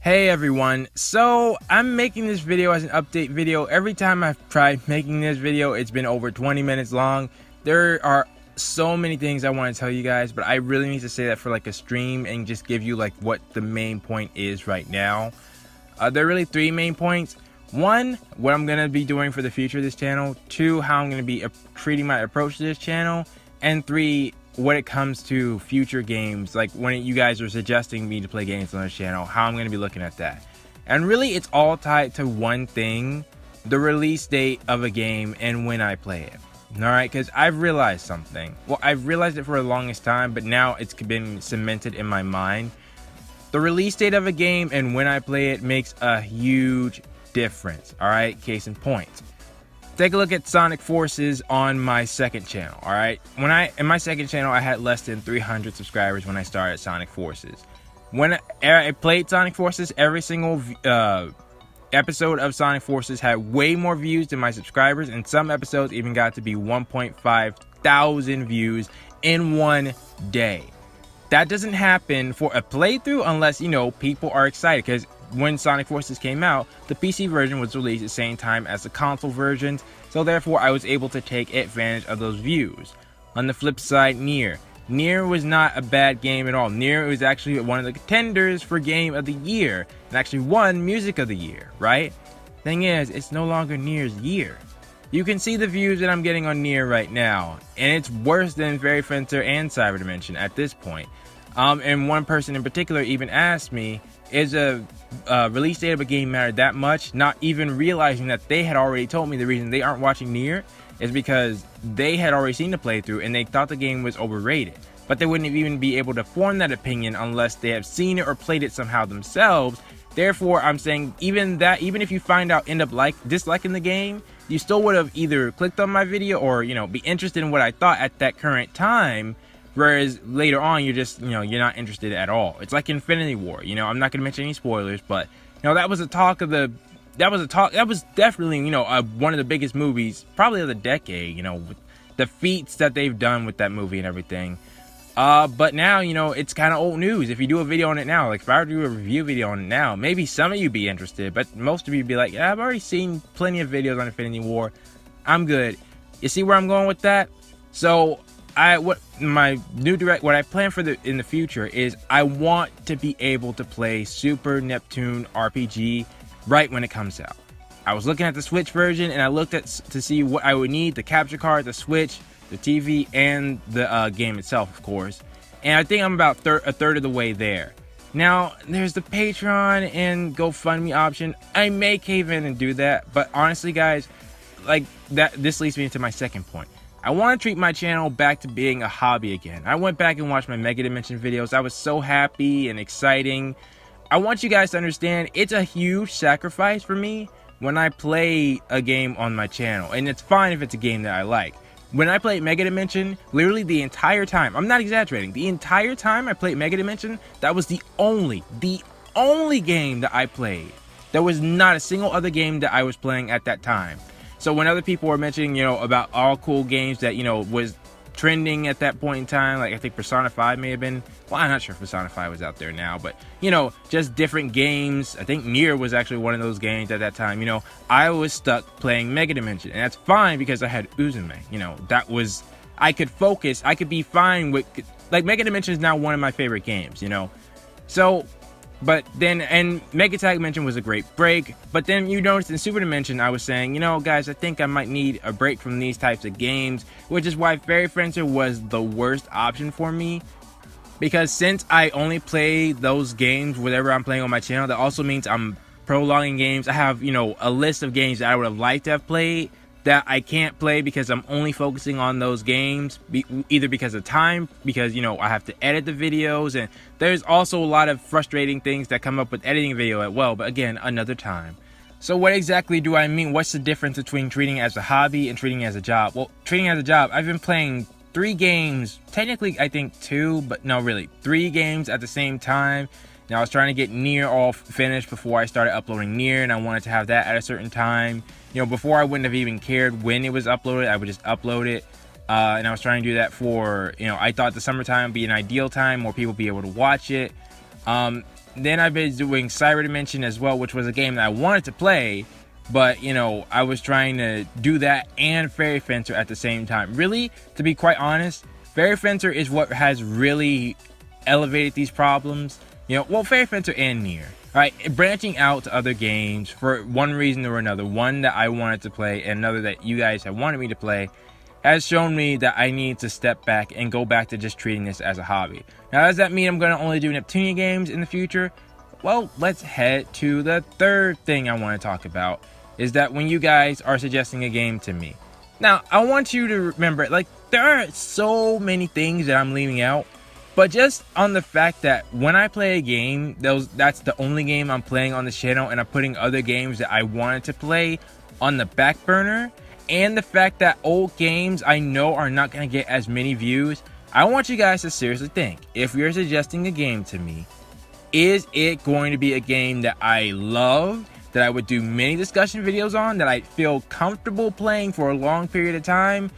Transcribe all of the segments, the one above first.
Hey everyone, so I'm making this video as an update video. Every time I've tried making this video, it's been over 20 minutes long. There are so many things I want to tell you guys, but I really need to say that for like a stream and just give you like what the main point is right now. There are really three main points. One, what I'm going to be doing for the future of this channel. Two, how I'm going to be treating my approach to this channel. And three, when it comes to future games, like when you guys are suggesting me to play games on this channel, how I'm going to be looking at that. And really, it's all tied to one thing: the release date of a game and when I play it. Alright, because I've realized something. Well, I've realized it for the longest time, but now it's been cemented in my mind. The release date of a game and when I play it makes a huge difference. Alright, case in point. Take a look at Sonic Forces on my second channel. All right, in my second channel, I had less than 300 subscribers when I started Sonic Forces. When I played Sonic Forces, every single episode of Sonic Forces had way more views than my subscribers, and some episodes even got to be 1.5 thousand views in one day. That doesn't happen for a playthrough unless, you know, people are excited, because when Sonic Forces came out, the PC version was released at the same time as the console versions, so therefore I was able to take advantage of those views. On the flip side, Nier was not a bad game at all. Nier was actually one of the contenders for Game of the Year, and actually won Music of the Year, right? Thing is, it's no longer Nier's year. You can see the views that I'm getting on Nier right now, and it's worse than Fairy Fencer and Cyber Dimension at this point. And one person in particular even asked me, is a release date of a game matter that much? Not even realizing that they had already told me the reason they aren't watching Nier is because they had already seen the playthrough and they thought the game was overrated. But they wouldn't even be able to form that opinion unless they have seen it or played it somehow themselves. Therefore, I'm saying even if you find out, end up disliking the game, you still would have either clicked on my video or, you know, be interested in what I thought at that current time. Whereas later on, you're just, you know, you're not interested at all. It's like Infinity War. You know, I'm not going to mention any spoilers, but, you know, that was definitely, you know, one of the biggest movies, probably of the decade, you know, with the feats that they've done with that movie and everything. But now, you know, it's kind of old news. If you do a video on it now, like if I were to do a review video on it now, maybe some of you be interested, but most of you be like, yeah, I've already seen plenty of videos on Infinity War. I'm good. You see where I'm going with that? So, what I plan for in the future is I want to be able to play Super Neptune RPG right when it comes out. I was looking at the Switch version and I looked to see what I would need: the capture card, the Switch, the TV, and the game itself, of course. And I think I'm about a third of the way there. Now, there's the Patreon and GoFundMe option. I may cave in and do that, but honestly, guys, like this leads me into my second point. I want to treat my channel back to being a hobby again. I went back and watched my Mega Dimension videos. I was so happy and exciting. I want you guys to understand it's a huge sacrifice for me when I play a game on my channel. And it's fine if it's a game that I like. When I played Mega Dimension, literally the entire time, I'm not exaggerating, the entire time I played Mega Dimension, that was the only game that I played. There was not a single other game that I was playing at that time. So when other people were mentioning, you know, about all cool games that, you know, was trending at that point in time, like I think Persona 5 may have been, well, I'm not sure if Persona 5 was out there now, but, you know, just different games. I think Nier was actually one of those games at that time. You know, I was stuck playing Mega Dimension, and that's fine because I had Uzume. You know, I could focus, I could be fine with, like, Mega Dimension is now one of my favorite games, you know. So, but then, and Mega Tag Dimension was a great break, but then you noticed in Super Dimension, I was saying, you know, guys, I think I might need a break from these types of games, which is why Fairy Fencer was the worst option for me, because since I only play those games whenever I'm playing on my channel, that also means I'm prolonging games. I have, you know, a list of games that I would have liked to have played that I can't play because I'm only focusing on those games, either because of time, because, you know, I have to edit the videos, and there's also a lot of frustrating things that come up with editing a video as well, but again, another time. So what exactly do I mean? What's the difference between treating it as a hobby and treating it as a job? Well, treating it as a job, I've been playing 3 games, technically I think 2, but no, really 3 games at the same time. Now I was trying to get Nier all finished before I started uploading Nier, and I wanted to have that at a certain time. You know, before I wouldn't have even cared when it was uploaded, I would just upload it. And I was trying to do that for, you know, I thought the summertime would be an ideal time, more people be able to watch it. then I've been doing Cyber Dimension as well, which was a game that I wanted to play, but you know, I was trying to do that and Fairy Fencer at the same time. Really, to be quite honest, Fairy Fencer is what has really elevated these problems. You know, well, Fairy Fencer and Nier. Right, branching out to other games for one reason or another, one that I wanted to play and another that you guys have wanted me to play, has shown me that I need to step back and go back to just treating this as a hobby. Now, does that mean I'm going to only do Neptunia games in the future? Well, let's head to the third thing I want to talk about, is that when you guys are suggesting a game to me. Now, I want you to remember, like, there are so many things that I'm leaving out. But just on the fact that when I play a game, that's the only game I'm playing on the channel, and I'm putting other games that I wanted to play on the back burner, and the fact that old games I know are not going to get as many views, I want you guys to seriously think, if you're suggesting a game to me, is it going to be a game that I love, that I would do many discussion videos on, that I feel comfortable playing for a long period of time?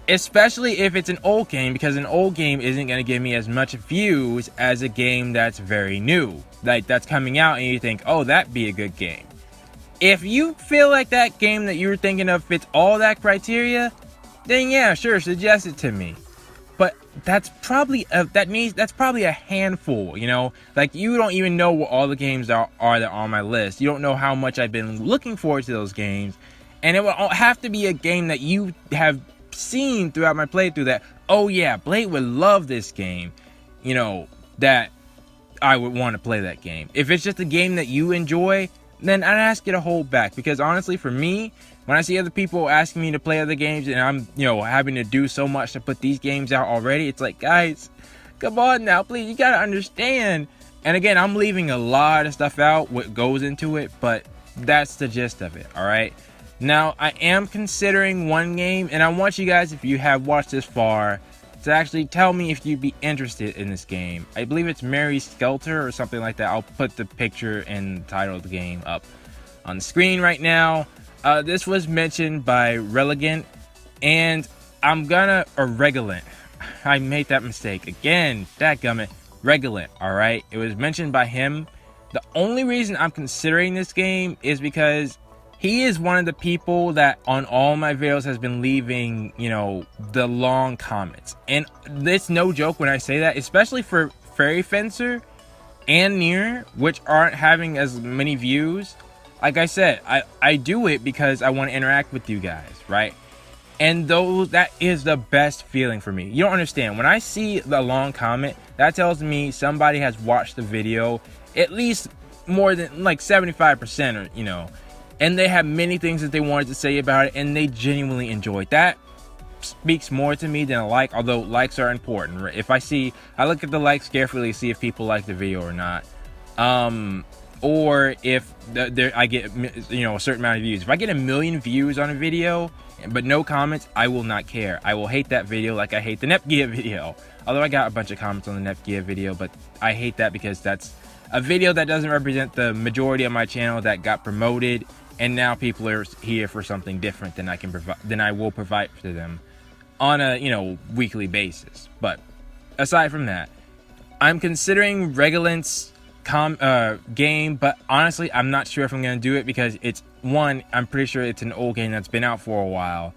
Especially if it's an old game, because an old game isn't going to give me as much views as a game that's very new, like that's coming out and you think, oh, that'd be a good game. If you feel like that game that you were thinking of fits all that criteria, then yeah, sure, suggest it to me. But that's probably that's probably a handful, you know? Like, you don't even know what all the games are that are on my list. You don't know how much I've been looking forward to those games. And it will have to be a game that you have seen throughout my playthrough that, oh yeah, Blade would love this game, you know, that I would want to play that game. If it's just a game that you enjoy, then I'd ask you to hold back, because honestly, for me, when I see other people asking me to play other games and I'm, you know, having to do so much to put these games out already, it's like, guys, come on now, please, you gotta understand. And again, I'm leaving a lot of stuff out, what goes into it, but that's the gist of it, all right? Now, I am considering one game, and I want you guys, if you have watched this far, to actually tell me if you'd be interested in this game. I believe it's Mary Skelter or something like that. I'll put the picture and the title of the game up on the screen right now. This was mentioned by Relegant, and I'm gonna, or Regulant. I made that mistake again. Dadgummit. Regulant, alright? It was mentioned by him. The only reason I'm considering this game is because he is one of the people that on all my videos has been leaving, you know, the long comments. And it's no joke when I say that, especially for Fairy Fencer and Nier, which aren't having as many views. Like I said, I do it because I want to interact with you guys, right? And though that is the best feeling for me. You don't understand. When I see the long comment, that tells me somebody has watched the video at least more than like 75%, or, you know, and they have many things that they wanted to say about it, and they genuinely enjoyed that. Speaks more to me than a like, although likes are important. Right? If I look at the likes carefully, see if people like the video or not, or if I get, you know, a certain amount of views. If I get 1 million views on a video but no comments, I will not care. I will hate that video like I hate the Nepgear video. Although I got a bunch of comments on the Nepgear video, but I hate that because that's a video that doesn't represent the majority of my channel that got promoted, and now people are here for something different than I will provide for them on a, you know, weekly basis. But aside from that, I'm considering Regulant's game, but honestly, I'm not sure if I'm gonna do it because it's, one, I'm pretty sure it's an old game that's been out for a while,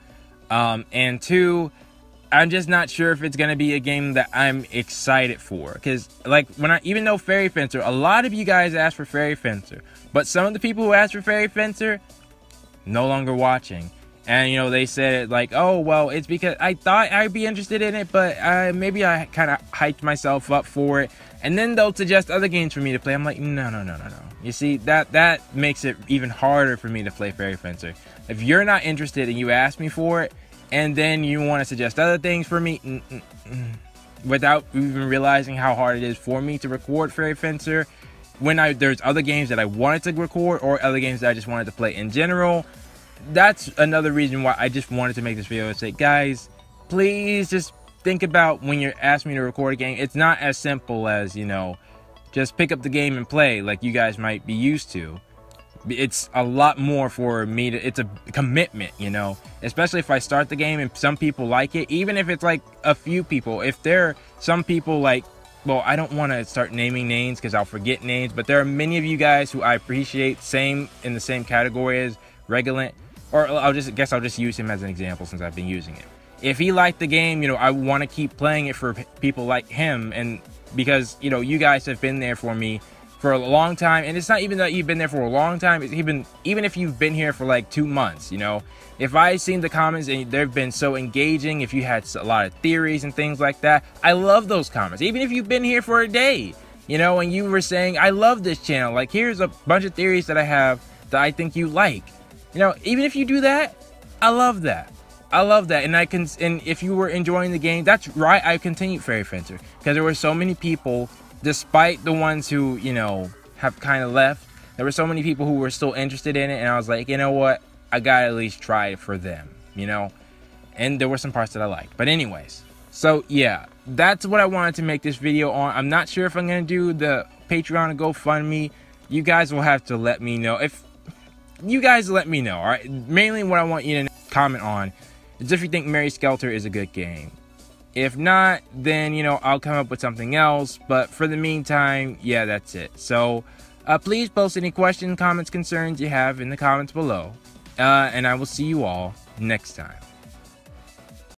and two, I'm just not sure if it's gonna be a game that I'm excited for. Because like even though Fairy Fencer, a lot of you guys asked for Fairy Fencer, but some of the people who asked for Fairy Fencer no longer watching. And, you know, they said it like, oh, well, it's because I thought I'd be interested in it, but maybe I kind of hyped myself up for it. And then they'll suggest other games for me to play. I'm like, no. You see, that makes it even harder for me to play Fairy Fencer. If you're not interested and you ask me for it, and then you want to suggest other things for me, without even realizing how hard it is for me to record Fairy Fencer, when there's other games that I wanted to record, or other games that I just wanted to play in general, that's another reason why I just wanted to make this video and say, guys, please just think about when you're asking me to record a game. It's not as simple as, you know, just pick up the game and play like you guys might be used to. It's a lot more for me to, it's a commitment, you know, especially if I start the game and some people like it, even if it's like a few people. If there are some people like well, I don't want to start naming names because I'll forget names, but there are many of you guys who I appreciate, same in the same category as Regulant, or I'll just use him as an example since I've been using it. If he liked the game, you know, I want to keep playing it for people like him, and because, you know, you guys have been there for me for a long time, and it's not even that you've been there for a long time, it's even if you've been here for like 2 months, you know, if I've seen the comments and they've been so engaging, if you had a lot of theories and things like that, I love those comments. Even if you've been here for a day, you know, and you were saying, I love this channel, like, here's a bunch of theories that I have that I think you like, you know, even if you do that, I love that. I love that. And if you were enjoying the game, that's right, I continued Fairy Fencer, because there were so many people, despite the ones who, you know, have kind of left, there were so many people who were still interested in it, and I was like, you know what, I gotta at least try it for them, you know. And there were some parts that I liked, but anyways, so yeah, that's what I wanted to make this video on. I'm not sure if I'm gonna do the Patreon and GoFundMe. You guys will have to let me know. If you guys let me know, all right, mainly what I want you to comment on is if you think Mary Skelter is a good game. If not, then, you know, I'll come up with something else. But for the meantime, yeah, that's it. So please post any questions, comments, concerns you have in the comments below. And I will see you all next time.